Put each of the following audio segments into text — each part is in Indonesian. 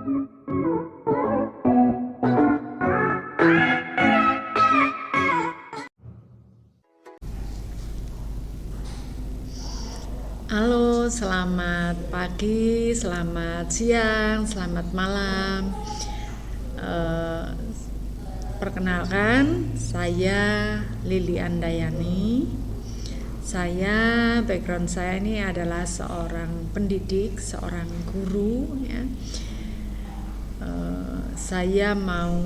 Halo, selamat pagi, selamat siang, selamat malam. Perkenalkan, saya Lili Andayani. Background saya ini adalah seorang pendidik, seorang guru. Ya. Saya mau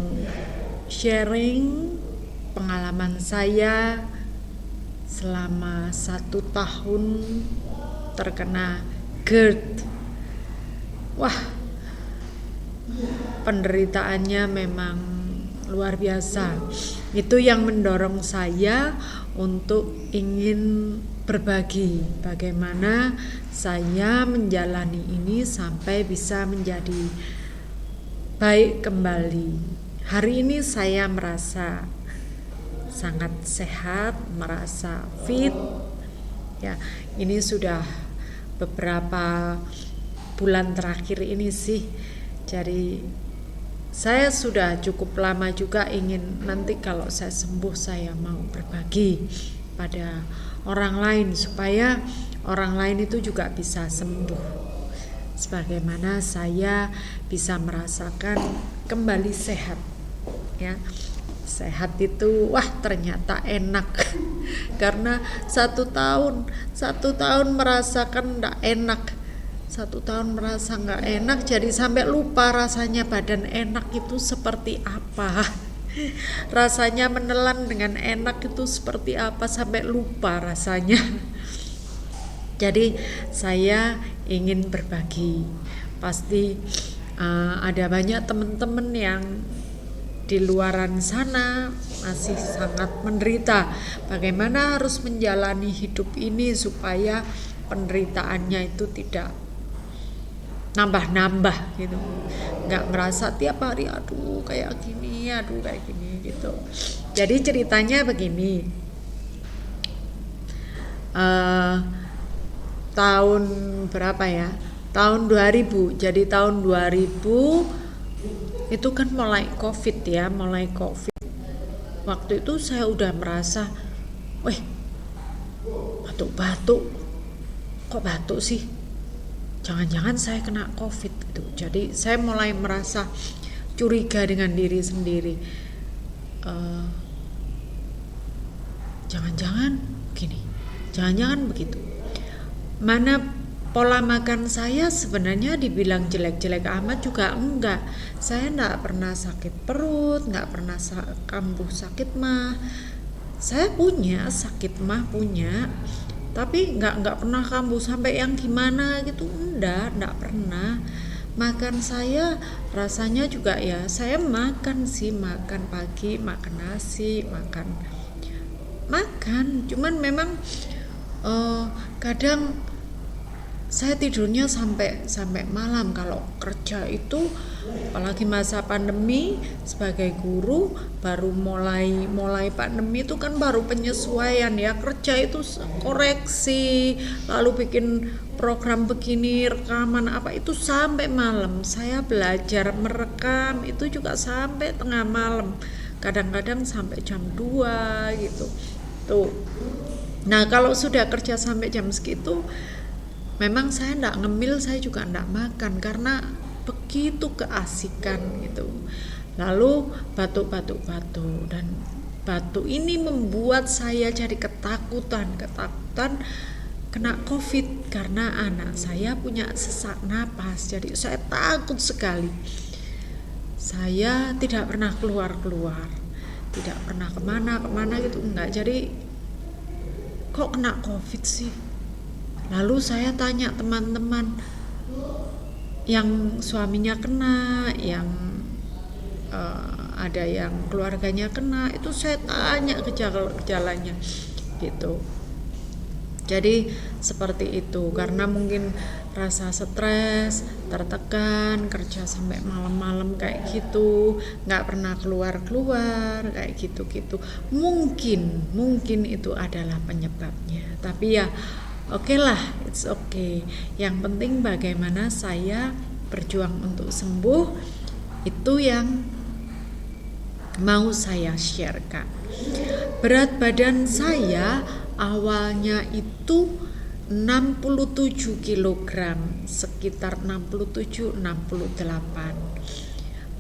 sharing pengalaman saya selama 1 tahun terkena GERD. Wah, penderitaannya memang luar biasa. Itu yang mendorong saya untuk ingin berbagi bagaimana saya menjalani ini sampai bisa menjadi baik kembali. Hari ini saya merasa sangat sehat, merasa fit. Ya, ini sudah beberapa bulan terakhir ini sih. Jadi saya sudah cukup lama juga ingin nanti kalau saya sembuh saya mau berbagi pada orang lain supaya orang lain itu juga bisa sembuh. Sebagaimana saya bisa merasakan kembali sehat. Ya. Sehat itu ternyata enak karena 1 tahun merasakan nggak enak, 1 tahun merasa nggak enak, jadi sampai lupa rasanya badan enak itu seperti apa, rasanya menelan dengan enak itu seperti apa, sampai lupa rasanya. Jadi saya ingin berbagi. Pasti ada banyak teman-teman yang di luaran sana masih sangat menderita. Bagaimana harus menjalani hidup ini supaya penderitaannya itu tidak nambah-nambah gitu. Nggak merasa tiap hari aduh kayak gini gitu. Jadi ceritanya begini. Tahun berapa ya? Tahun 2000. Jadi tahun 2000 itu kan mulai COVID. Waktu itu saya udah merasa, batuk-batuk, kok batuk sih? Jangan-jangan saya kena COVID gitu. Jadi saya mulai merasa curiga dengan diri sendiri. Jangan-jangan begini, jangan-jangan begitu. Mana pola makan saya sebenarnya dibilang jelek-jelek amat juga enggak. Saya enggak pernah sakit perut, enggak pernah kambuh sakit mah. Saya punya sakit mah, tapi enggak pernah kambuh sampai yang gimana gitu. Enggak pernah. Makan saya rasanya juga ya, saya makan pagi, makan nasi, makan. Cuman memang kadang saya tidurnya sampai malam. Kalau kerja itu, apalagi masa pandemi, sebagai guru baru mulai pandemi itu kan baru penyesuaian ya, kerja itu koreksi, lalu bikin program begini, rekaman apa itu sampai malam. Saya belajar merekam itu juga sampai tengah malam, kadang-kadang sampai jam 2 gitu tuh. Nah kalau sudah kerja sampai jam segitu, memang saya enggak ngemil, saya juga enggak makan karena begitu keasikan gitu. Lalu batuk dan batuk ini membuat saya jadi ketakutan kena COVID karena anak saya punya sesak napas. Jadi saya takut sekali. Saya tidak pernah keluar, tidak pernah kemana gitu, enggak. Jadi kok kena COVID sih? Lalu saya tanya teman-teman yang suaminya kena, yang ada yang keluarganya kena, itu saya tanya gejalanya gitu. Jadi seperti itu, karena mungkin rasa stres, tertekan, kerja sampai malam-malam kayak gitu, nggak pernah keluar kayak gitu. Mungkin itu adalah penyebabnya. Tapi ya oke lah, it's okay. Yang penting bagaimana saya berjuang untuk sembuh. Itu yang mau saya sharekan. Berat badan saya awalnya itu 67 kg, sekitar 67-68.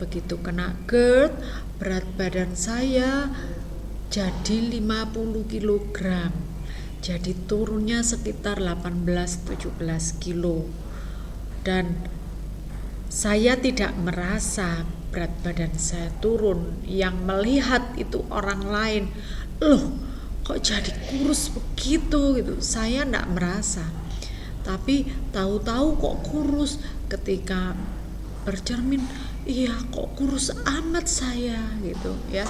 Begitu kena GERD, berat badan saya jadi 50 kg. Jadi turunnya sekitar 18-17 kilo. Dan saya tidak merasa berat badan saya turun. Yang melihat itu orang lain, loh kok jadi kurus begitu gitu. Saya enggak merasa. Tapi tahu-tahu kok kurus, ketika bercermin, iya kok kurus amat saya gitu ya.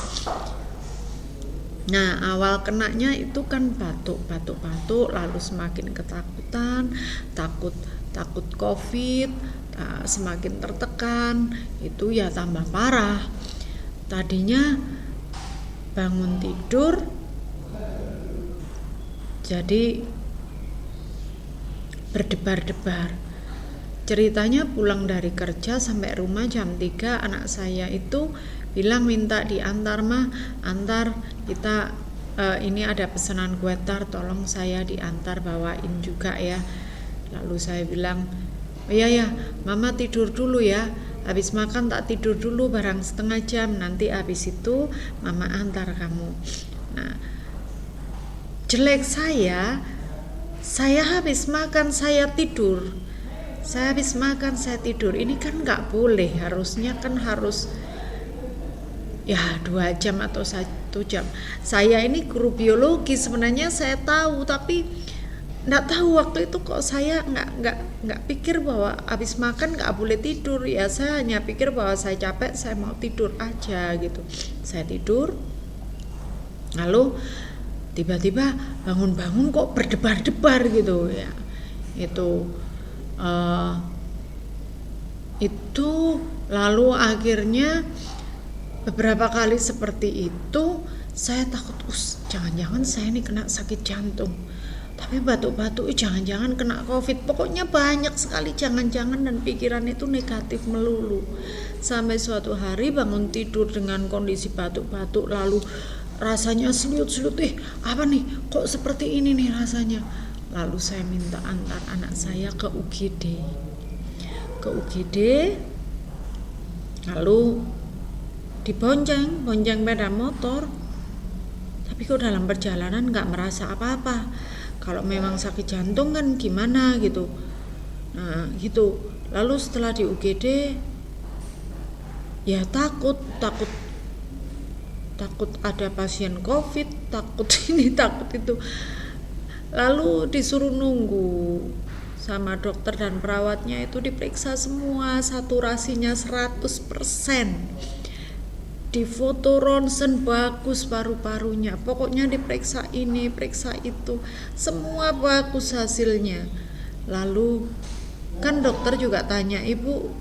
Nah, awal kenanya itu kan batuk, lalu semakin ketakutan, takut COVID, semakin tertekan, itu ya tambah parah. Tadinya bangun tidur jadi berdebar-debar. Ceritanya pulang dari kerja sampai rumah jam 3, anak saya itu bilang minta diantar, antar kita, ini ada pesanan kue tar, tolong saya diantar, bawain juga ya. Lalu saya bilang, oh iya ya, mama tidur dulu ya, habis makan tak tidur dulu barang setengah jam, nanti habis itu mama antar kamu. Nah, jelek saya habis makan saya tidur. Saya habis makan saya tidur. Ini kan nggak boleh, harusnya kan harus ya 2 jam atau 1 jam. Saya ini guru biologi, sebenarnya saya tahu, tapi nggak tahu waktu itu kok saya nggak pikir bahwa habis makan nggak boleh tidur. Ya saya hanya pikir bahwa saya capek, saya mau tidur aja gitu. Saya tidur, lalu tiba-tiba bangun-bangun kok berdebar-debar gitu ya. Itu lalu akhirnya beberapa kali seperti itu saya takut, jangan-jangan saya ini kena sakit jantung. Tapi batuk-batuk, jangan-jangan kena COVID. Pokoknya banyak sekali jangan-jangan, dan pikiran itu negatif melulu. Sampai suatu hari bangun tidur dengan kondisi batuk-batuk, lalu rasanya seliut-seliut, apa nih, kok seperti ini nih rasanya. Lalu saya minta antar anak saya ke UGD, lalu dibonceng sepeda motor. Tapi kok dalam perjalanan nggak merasa apa-apa. Kalau memang sakit jantung kan gimana gitu. Nah gitu. Lalu setelah di UGD, ya takut ada pasien COVID, takut ini takut itu. Lalu disuruh nunggu sama dokter dan perawatnya, itu diperiksa semua, saturasinya 100%, difoto ronsen bagus paru-parunya, pokoknya diperiksa ini, periksa itu, semua bagus hasilnya. Lalu kan dokter juga tanya, ibu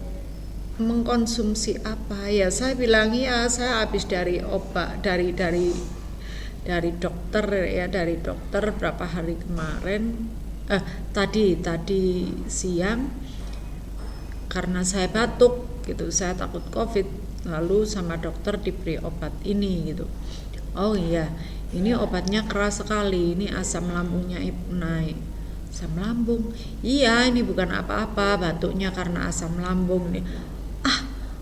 mengkonsumsi apa? Ya saya bilang ya saya habis dari obat dari dokter ya, dari dokter berapa hari kemarin, tadi siang, karena saya batuk gitu, saya takut COVID, lalu sama dokter diberi obat ini gitu. Oh iya, ini obatnya keras sekali, ini asam lambungnya ibu naik. Asam lambung? Iya, ini bukan apa-apa, batuknya karena asam lambung nih.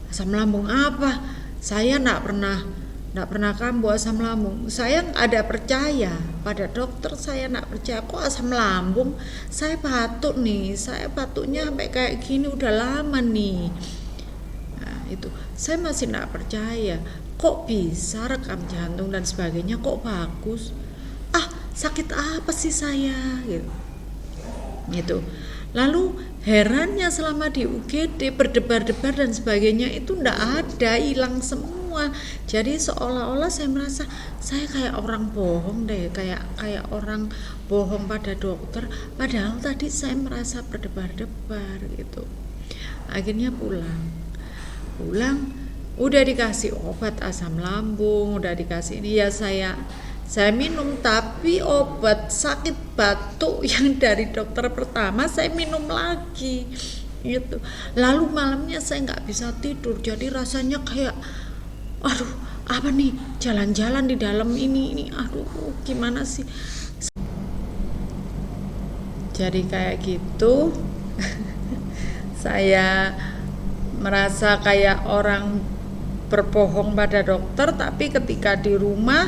Asam lambung apa? Saya enggak pernah kambuh asam lambung. Saya ada percaya pada dokter, saya enggak percaya. Kok asam lambung? Saya batuk nih, saya batuknya sampai kayak gini udah lama nih. Nah, itu saya masih enggak percaya. Kok bisa rekam jantung dan sebagainya kok bagus? Sakit apa sih saya gitu. Lalu herannya selama di UGD berdebar-debar dan sebagainya itu enggak ada, hilang semua. Jadi seolah-olah saya merasa saya kayak orang bohong deh, kayak orang bohong pada dokter, padahal tadi saya merasa berdebar-debar gitu. Akhirnya pulang udah dikasih obat asam lambung, udah dikasih ini, ya saya minum, tapi obat sakit batuk yang dari dokter pertama saya minum lagi. gitu. Lalu malamnya saya nggak bisa tidur, jadi rasanya kayak aduh apa nih, jalan-jalan di dalam ini aduh gimana sih. Jadi kayak gitu. Saya merasa kayak orang berbohong pada dokter, tapi ketika di rumah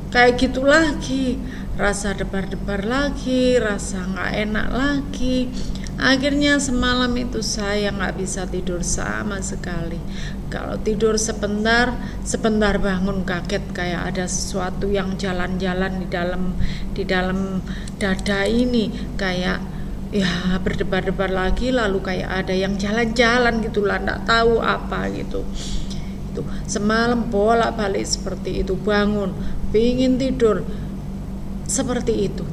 kayak gitu lagi, rasa debar-debar lagi, rasa nggak enak lagi. Akhirnya semalam itu saya nggak bisa tidur sama sekali. Kalau tidur sebentar bangun kaget kayak ada sesuatu yang jalan-jalan di dalam dada ini, kayak ya berdebar-debar lagi, lalu kayak ada yang jalan-jalan gitulah, nggak tahu apa gitu. Itu semalam bolak-balik seperti itu, bangun pingin tidur seperti itu.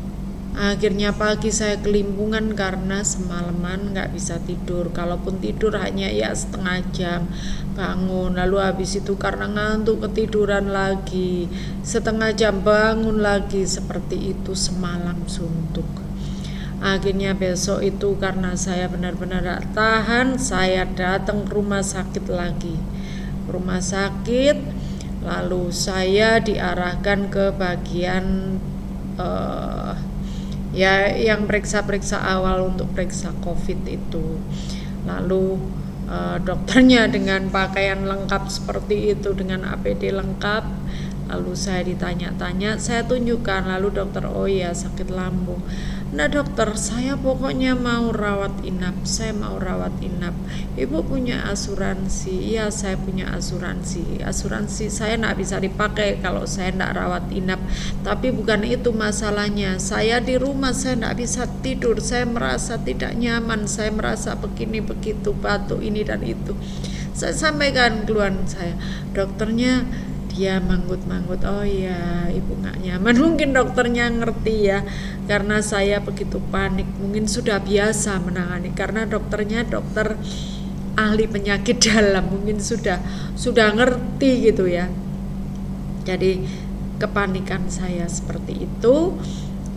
Akhirnya pagi saya kelimpungan karena semalaman nggak bisa tidur. Kalaupun tidur hanya ya setengah jam, bangun lalu habis itu karena ngantuk ketiduran lagi, setengah jam bangun lagi, seperti itu semalam suntuk. Akhirnya besok itu karena saya benar-benar gak tahan, saya datang ke rumah sakit lagi. Rumah sakit, lalu saya diarahkan ke bagian ya yang periksa-periksa awal untuk periksa COVID itu. Lalu dokternya dengan pakaian lengkap seperti itu, dengan APD lengkap. Lalu saya ditanya-tanya, saya tunjukkan, lalu dokter, oh iya sakit lambung. Nah dokter, saya pokoknya mau rawat inap, saya mau rawat inap. Ibu punya asuransi? Iya saya punya asuransi. Asuransi saya nggak bisa dipakai kalau saya nggak rawat inap. Tapi bukan itu masalahnya, saya di rumah saya nggak bisa tidur, saya merasa tidak nyaman, saya merasa begini begitu, batuk ini dan itu. Saya sampaikan keluhan saya, dokternya dia manggut-manggut, oh iya ibu gak nyaman. Mungkin dokternya ngerti ya, karena saya begitu panik, mungkin sudah biasa menangani, karena dokternya dokter ahli penyakit dalam, mungkin sudah ngerti gitu ya. Jadi kepanikan saya seperti itu.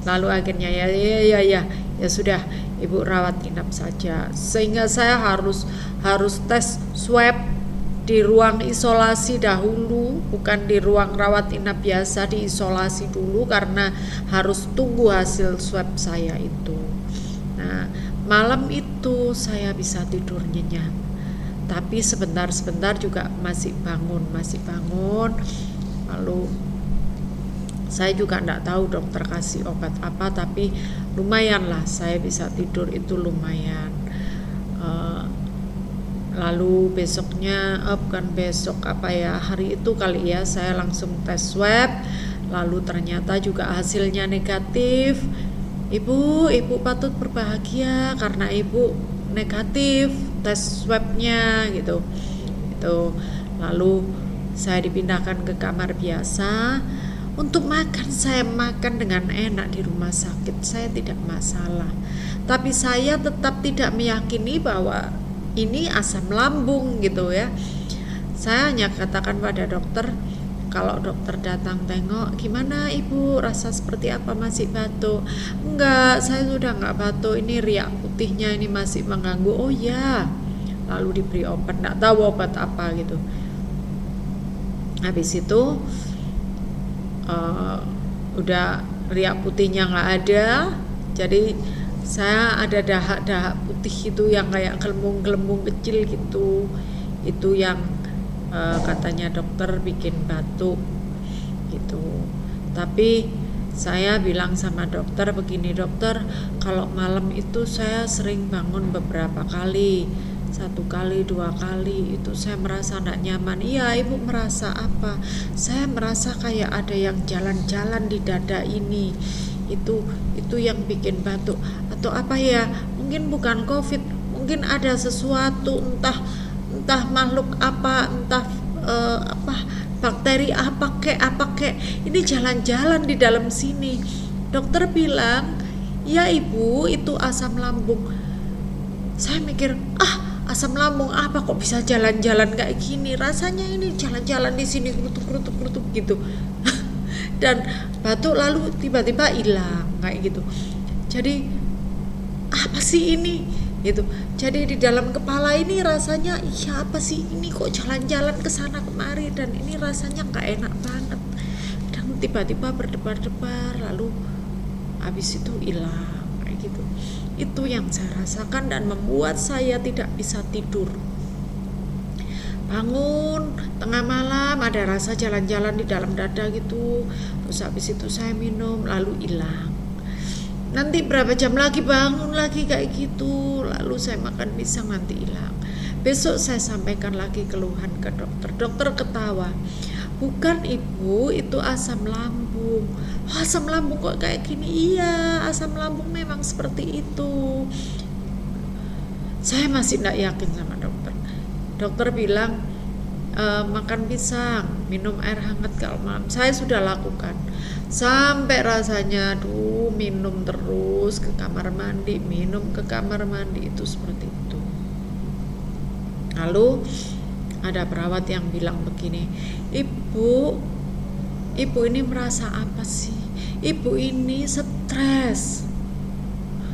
Lalu akhirnya ya sudah ibu rawat inap saja, sehingga saya harus tes swab di ruang isolasi dahulu, bukan di ruang rawat inap biasa, diisolasi dulu karena harus tunggu hasil swab saya itu. Nah, malam itu saya bisa tidur nyenyak, tapi sebentar juga masih bangun. Lalu saya juga enggak tahu dokter kasih obat apa, tapi lumayan lah saya bisa tidur itu lumayan. Lalu besoknya, hari itu kali ya, saya langsung tes swab, lalu ternyata juga hasilnya negatif. Ibu patut berbahagia karena ibu negatif tes swabnya gitu. Lalu saya dipindahkan ke kamar biasa. Untuk makan, saya makan dengan enak di rumah sakit, saya tidak masalah. Tapi saya tetap tidak meyakini bahwa ini asam lambung gitu ya. Saya hanya katakan pada dokter, kalau dokter datang tengok, gimana ibu, rasa seperti apa, masih batuk? Enggak, saya sudah enggak batuk, ini riak putihnya ini masih mengganggu. Oh ya, lalu diberi obat, enggak tahu obat apa gitu. Habis itu udah riak putihnya enggak ada, jadi saya ada dahak putih itu yang kayak gelembung kecil gitu, itu yang katanya dokter bikin batuk gitu. Tapi saya bilang sama dokter begini, dokter, kalau malam itu saya sering bangun beberapa kali, 1 kali 2 kali, itu saya merasa tidak nyaman. Iya ibu merasa apa? Saya merasa kayak ada yang jalan-jalan di dada ini, itu yang bikin batuk. Atau apa ya, mungkin bukan COVID, mungkin ada sesuatu, entah makhluk apa, entah bakteri apa kek, ini jalan-jalan di dalam sini. Dokter bilang, ya ibu itu asam lambung. Saya mikir, asam lambung apa kok bisa jalan-jalan kayak gini, rasanya ini jalan-jalan di sini kerutuk gitu. Dan batuk lalu tiba-tiba hilang kayak gitu. Jadi apa sih ini? Gitu. Jadi di dalam kepala ini rasanya, iya apa sih ini, kok jalan-jalan ke sana kemari dan ini rasanya nggak enak banget. Dan tiba-tiba berdebar-debar, lalu habis itu hilang kayak gitu. Itu yang saya rasakan dan membuat saya tidak bisa tidur. Bangun tengah malam ada rasa jalan-jalan di dalam dada gitu. Terus habis itu saya minum lalu hilang. Nanti berapa jam lagi bangun lagi kayak gitu, lalu saya makan pisang nanti hilang. Besok saya sampaikan lagi keluhan ke dokter. Dokter ketawa, bukan ibu, itu asam lambung. Oh, asam lambung kok kayak gini? Iya, asam lambung memang seperti itu. Saya masih tidak yakin sama dokter. Dokter bilang makan pisang, minum air hangat kalau malam. Saya sudah lakukan sampai rasanya minum terus ke kamar mandi, minum ke kamar mandi, itu seperti itu. Lalu ada perawat yang bilang begini, ibu ini merasa apa sih? Ibu ini stres.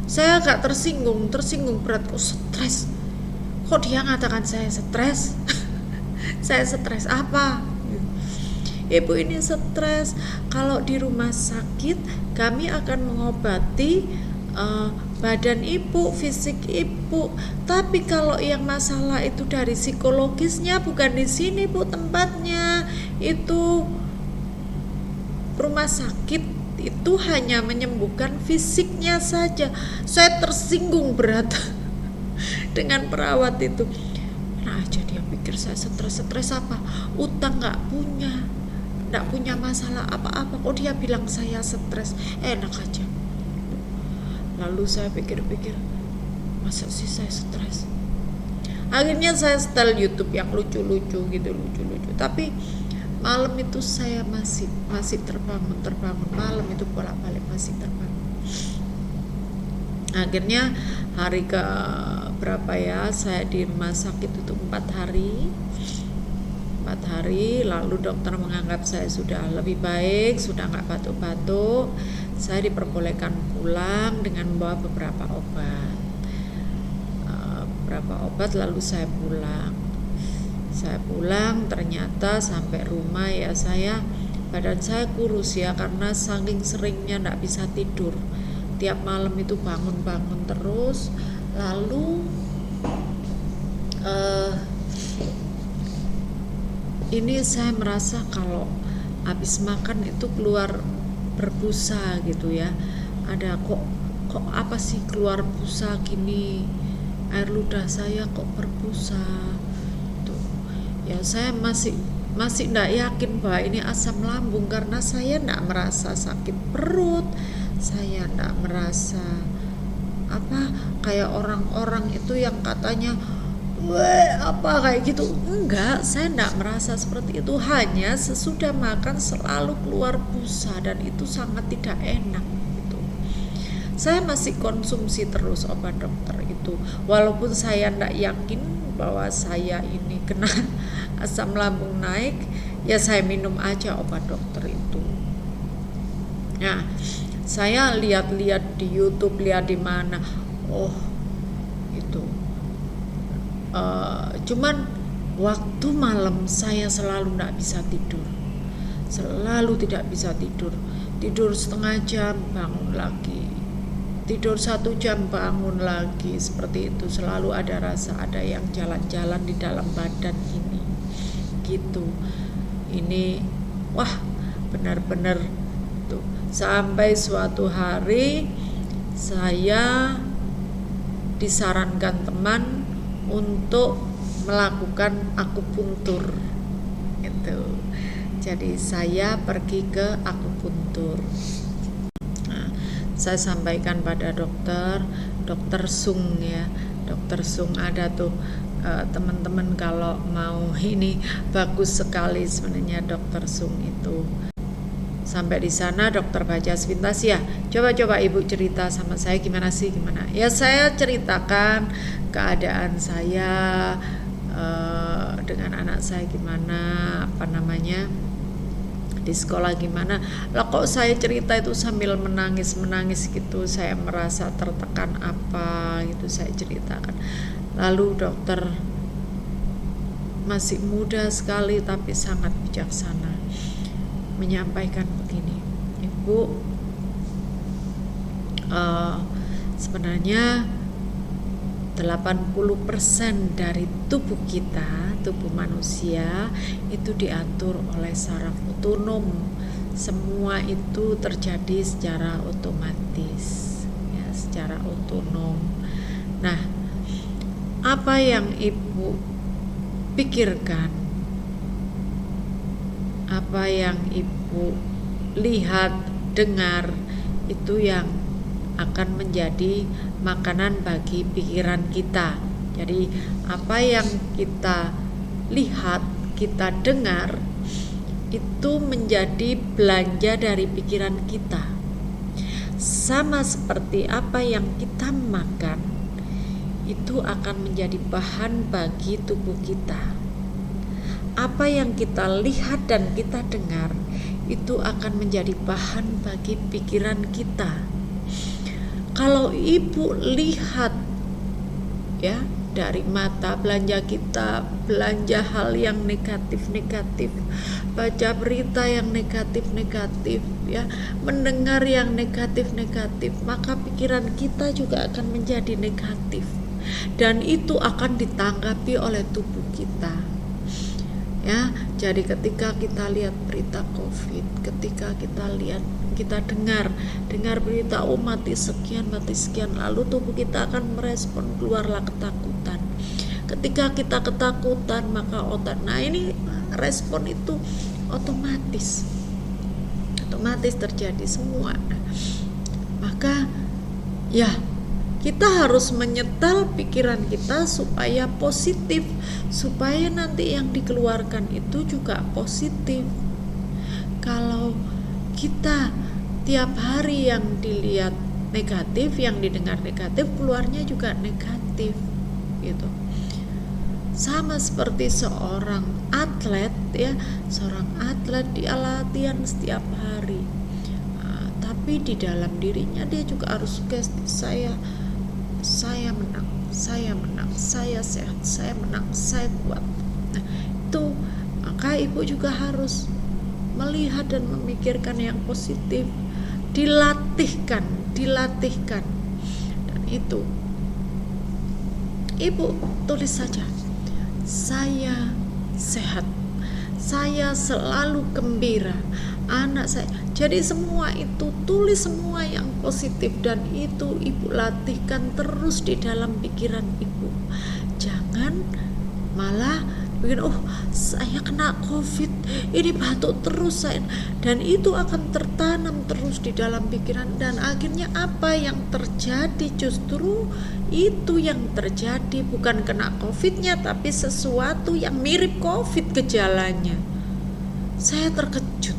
Saya agak tersinggung berat, kok stres? Kok dia ngatakan saya stres? Saya stres apa? Ibu ini stres. Kalau di rumah sakit kami akan mengobati badan ibu, fisik ibu. Tapi kalau yang masalah itu dari psikologisnya, bukan di sini bu tempatnya. Itu rumah sakit itu hanya menyembuhkan fisiknya saja. Saya tersinggung berat dengan perawat itu. Nah aja dia pikir saya stres apa? Utang nggak punya masalah apa-apa, kok dia bilang saya stres? Enak aja. Lalu saya pikir-pikir, masa sih saya stres? Akhirnya saya setel YouTube yang lucu-lucu gitu, lucu-lucu. Tapi malam itu saya masih terbangun malam itu bolak-balik masih terbangun. Akhirnya hari ke berapa ya, saya di rumah sakit itu 4 hari, lalu dokter menganggap saya sudah lebih baik, sudah nggak batuk-batuk. Saya diperbolehkan pulang dengan membawa beberapa obat, lalu saya pulang. Ternyata sampai rumah ya badan saya kurus ya, karena saking seringnya nggak bisa tidur. Tiap malam itu bangun terus. Lalu ini saya merasa kalau habis makan itu keluar berbusa gitu ya. Ada kok apa sih keluar busa gini, air ludah saya kok berbusa tuh. Ya saya masih tidak yakin bahwa ini asam lambung, karena saya tidak merasa sakit perut, saya tidak merasa kayak orang-orang itu yang katanya apa kayak gitu. Enggak, saya tidak merasa seperti itu. Hanya sesudah makan selalu keluar busa dan itu sangat tidak enak gitu. Saya masih konsumsi terus obat dokter itu, walaupun saya tidak yakin bahwa saya ini kena asam lambung naik. Ya saya minum aja obat dokter itu. Nah saya lihat-lihat di YouTube, lihat di mana, itu cuman waktu malam saya selalu tidak bisa tidur, selalu tidak bisa tidur setengah jam bangun lagi, tidur 1 jam bangun lagi, seperti itu. Selalu ada rasa ada yang jalan-jalan di dalam badan ini gitu. Ini benar-benar tuh. Sampai suatu hari saya disarankan teman untuk melakukan akupuntur itu. Jadi saya pergi ke akupuntur. Nah, saya sampaikan pada dokter Sung ya. Dokter Sung ada tuh teman-teman kalau mau ini bagus sekali sebenarnya dokter Sung itu. Sampai di sana dokter baca sepintas, ya coba ibu cerita sama saya gimana. Ya saya ceritakan keadaan saya dengan anak saya gimana, di sekolah gimana lah, kok saya cerita itu sambil menangis gitu, saya merasa tertekan apa gitu saya ceritakan. Lalu dokter masih muda sekali tapi sangat bijaksana menyampaikan begini, Ibu, sebenarnya 80% dari tubuh kita, tubuh manusia itu diatur oleh saraf otonom. Semua itu terjadi secara otomatis, ya, secara otonom. Nah, apa yang Ibu pikirkan, apa yang Ibu lihat, dengar, itu yang akan menjadi makanan bagi pikiran kita. Jadi apa yang kita lihat, kita dengar, itu menjadi belanja dari pikiran kita. Sama seperti apa yang kita makan, itu akan menjadi bahan bagi tubuh kita. Apa yang kita lihat dan kita dengar, itu akan menjadi bahan bagi pikiran kita. Kalau Ibu lihat, ya, dari mata belanja kita, belanja hal yang negatif-negatif, baca berita yang negatif-negatif, ya, mendengar yang negatif-negatif, maka pikiran kita juga akan menjadi negatif, dan itu akan ditanggapi oleh tubuh kita. Ya, jadi ketika kita lihat berita COVID, ketika kita dengar berita mati sekian, lalu tubuh kita akan merespon, keluarlah ketakutan. Ketika kita ketakutan, maka otak, nah ini respon itu otomatis terjadi semua. Maka ya, kita harus menyetel pikiran kita supaya positif, supaya nanti yang dikeluarkan itu juga positif. Kalau kita tiap hari yang dilihat negatif, yang didengar negatif, keluarnya juga negatif gitu. Sama seperti seorang atlet, ya, seorang atlet dia latihan setiap hari, tapi di dalam dirinya dia juga harus sugesti, saya menang, saya sehat, saya menang, saya kuat. Nah, itu maka Ibu juga harus melihat dan memikirkan yang positif, dilatihkan. Dan itu Ibu tulis saja, saya sehat, saya selalu gembira, anak saya. Jadi semua itu, tulis semua yang positif, dan itu Ibu latihkan terus di dalam pikiran Ibu. Jangan malah bikin, saya kena COVID, ini batuk terus saya, dan itu akan tertanam terus di dalam pikiran, dan akhirnya apa yang terjadi, justru itu yang terjadi bukan kena COVID-nya, tapi sesuatu yang mirip COVID gejalanya. Saya terkejut,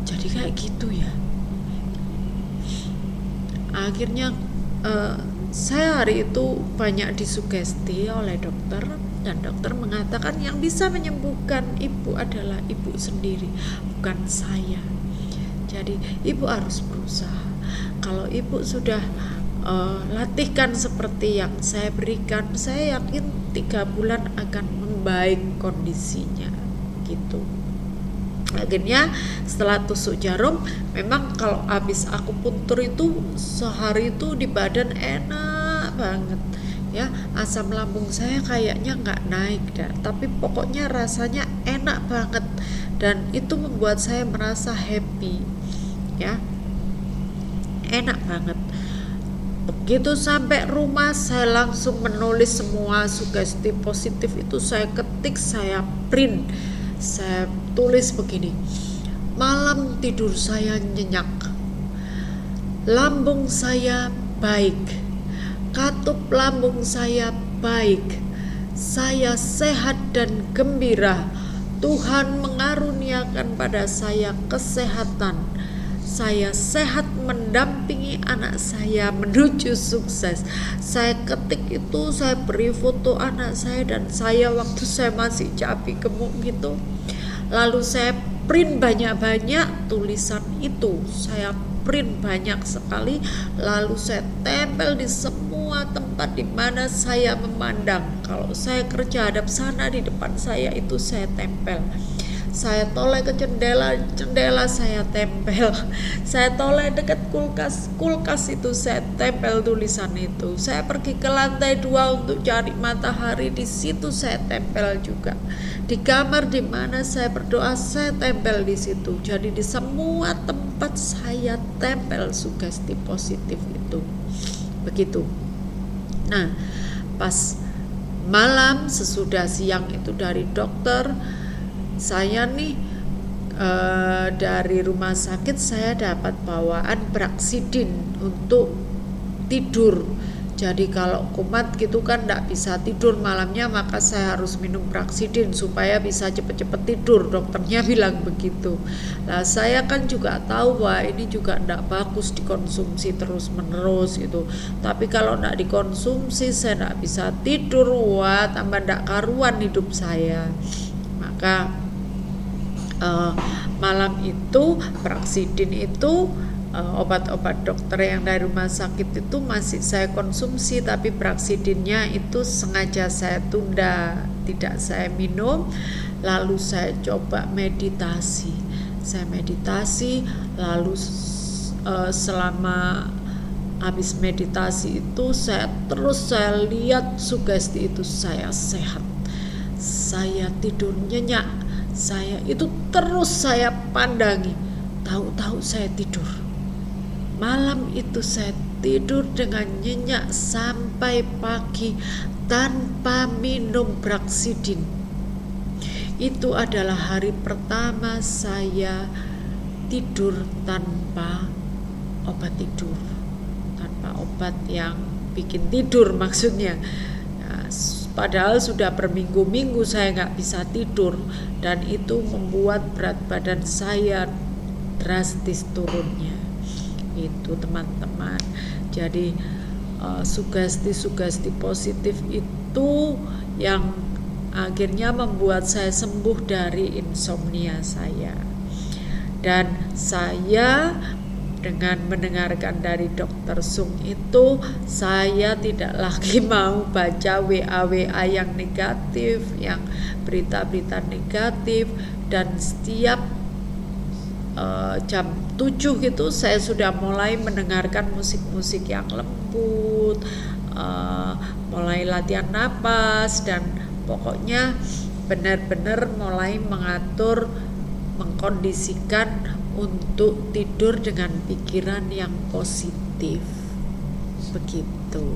jadi kayak gitu ya. Akhirnya saya hari itu banyak disugesti oleh dokter, dan dokter mengatakan yang bisa menyembuhkan Ibu adalah Ibu sendiri, bukan saya. Jadi Ibu harus berusaha. Kalau Ibu sudah latihkan seperti yang saya berikan, saya yakin 3 bulan akan membaik kondisinya gitu. Akhirnya setelah tusuk jarum, memang kalau habis aku puntur itu sehari itu di badan enak banget, ya, asam lambung saya kayaknya nggak naik dah, tapi pokoknya rasanya enak banget, dan itu membuat saya merasa happy, ya, enak banget. Begitu sampai rumah, saya langsung menulis semua sugesti positif itu, saya ketik, saya print, saya tulis begini, malam tidur saya nyenyak, lambung saya baik, katup lambung saya baik, saya sehat dan gembira, Tuhan mengaruniakan pada saya kesehatan, saya sehat mendampingi anak saya menuju sukses. Saya ketik itu, saya beri foto anak saya dan saya waktu saya masih cabi gemuk gitu. lalu saya print banyak-banyak tulisan itu, saya print banyak sekali, lalu saya tempel di semua tempat di mana saya memandang. Kalau saya kerja hadap sana, di depan saya itu saya tempel. Saya toleh ke jendela saya tempel. Saya toleh dekat kulkas itu saya tempel tulisan itu. Saya pergi ke lantai 2 untuk cari matahari, di situ saya tempel juga. Di kamar di mana saya berdoa, saya tempel di situ. Jadi di semua tempat saya tempel sugesti positif itu. Begitu. Nah, pas malam sesudah siang itu dari dokter, saya nih dari rumah sakit saya dapat bawaan Braxidin untuk tidur. Jadi kalau kumat gitu kan tidak bisa tidur malamnya, maka saya harus minum Braxidin supaya bisa cepet-cepet tidur, dokternya bilang begitu. Nah saya kan juga tahu bahwa ini juga tidak bagus dikonsumsi terus menerus gitu, tapi kalau tidak dikonsumsi saya tidak bisa tidur, wah tambah tidak karuan hidup saya. Maka malam itu Braxidin itu obat-obat dokter yang dari rumah sakit itu masih saya konsumsi, tapi Braxidinnya itu sengaja saya tunda, tidak saya minum. Lalu saya coba meditasi, lalu selama habis meditasi itu saya lihat sugesti itu, saya sehat, saya tidur nyenyak, saya itu terus saya pandangi, tahu-tahu saya tidur. Malam itu saya tidur dengan nyenyak sampai pagi tanpa minum Braxidin. Itu adalah hari pertama saya tidur tanpa obat tidur, tanpa obat yang bikin tidur maksudnya. Padahal sudah berminggu-minggu saya nggak bisa tidur, dan itu membuat berat badan saya drastis turunnya. Itu teman-teman. Jadi sugesti positif itu yang akhirnya membuat saya sembuh dari insomnia saya. Dan saya dengan mendengarkan dari Dr. Sung itu, saya tidak lagi mau baca WA yang negatif, yang berita-berita negatif. Dan setiap jam 7 gitu saya sudah mulai mendengarkan musik-musik yang lembut, mulai latihan napas, dan pokoknya benar-benar mulai mengatur, mengkondisikan untuk tidur dengan pikiran yang positif. Begitu.